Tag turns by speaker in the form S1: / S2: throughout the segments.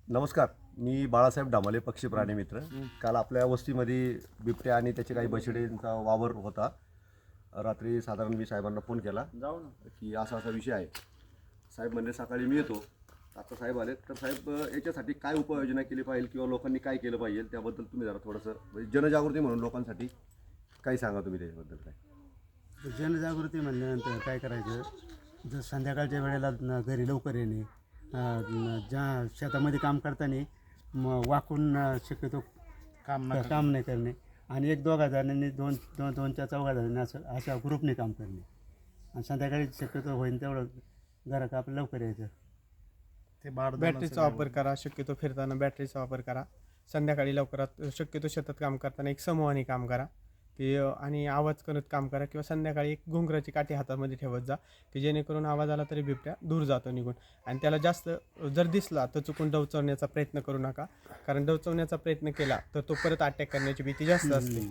S1: नमस्कार, मी बाळासाहेब डामाले, पक्षी प्राणी मित्र. काल आपल्या वस्तीमध्ये बिबट्या आणि त्याचे काही बछडेंचा वावर होता. रात्री साधारण मी साहेबांना फोन केला की असा असा विषय आहे. साहेब म्हणले सकाळी मी येतो. आता साहेब आले तर साहेब याच्यासाठी काय उपाययोजना केली पाहिजे किंवा लोकांनी काय केलं पाहिजे त्याबद्दल तुम्ही जरा थोडंसं म्हणजे जनजागृती म्हणून लोकांसाठी काय सांगा तुम्ही त्याच्याबद्दल काय.
S2: जनजागृती म्हणल्यानंतर काय करायचं, जर संध्याकाळच्या वेळेला घरी लवकर येणे, ज्या शेतामध्ये काम करताना वाकून शक्यतो काम नाही करणे आणि एक दोघा जणांनी दोनच्या चौघा जणांनी अशा ग्रुपने काम करणे आणि संध्याकाळी शक्यतो होईल तेवढं घरात आपलं लवकर यायचं.
S3: ते बॅटरीचा वापर करा, शक्यतो फिरताना बॅटरीचा वापर करा. संध्याकाळी लवकरात शक्यतो शेतात काम करताना एक समूहाने काम करा की आणि आवाज करत काम करा किंवा संध्याकाळी एक घुंगराची काठी हातामध्ये ठेवत जा की जेणेकरून आवाज आला तरी बिबट्या दूर जातो निघून. आणि त्याला जास्त जर दिसला तर चुकून डवचवण्याचा प्रयत्न करू नका, कारण डवचवण्याचा प्रयत्न केला तर तो परत अटॅक करण्याची भीती जास्त असते.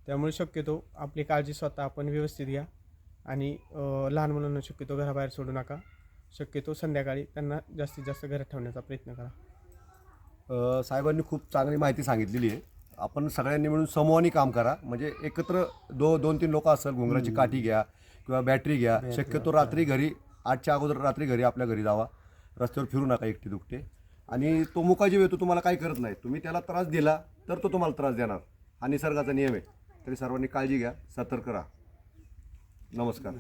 S3: त्यामुळे शक्यतो आपली काळजी स्वतः आपण व्यवस्थित घ्या आणि लहान मुलांना शक्यतो घराबाहेर सोडू नका. शक्यतो संध्याकाळी त्यांना जास्तीत जास्त घरात ठेवण्याचा प्रयत्न करा.
S1: साहेबांनी खूप चांगली माहिती सांगितलेली आहे. आपण सगळ्यांनी मिळून समूहाने काम करा, म्हणजे एकत्र दोन तीन लोक असेल, घुंगराची काठी घ्या किंवा बॅटरी घ्या. शक्यतो रात्री घरी 8च्या अगोदर रात्री घरी आपल्या घरी जावा. रस्त्यावर फिरू नका एकटे दुकटे. आणि तो मुकाजीव येतो तुम्हाला काही करत नाही, तुम्ही त्याला त्रास दिला तर तो तुम्हाला त्रास देणार. हा निसर्गाचा नियम आहे. तरी सर्वांनी काळजी घ्या, सतर्क राहा. नमस्कार.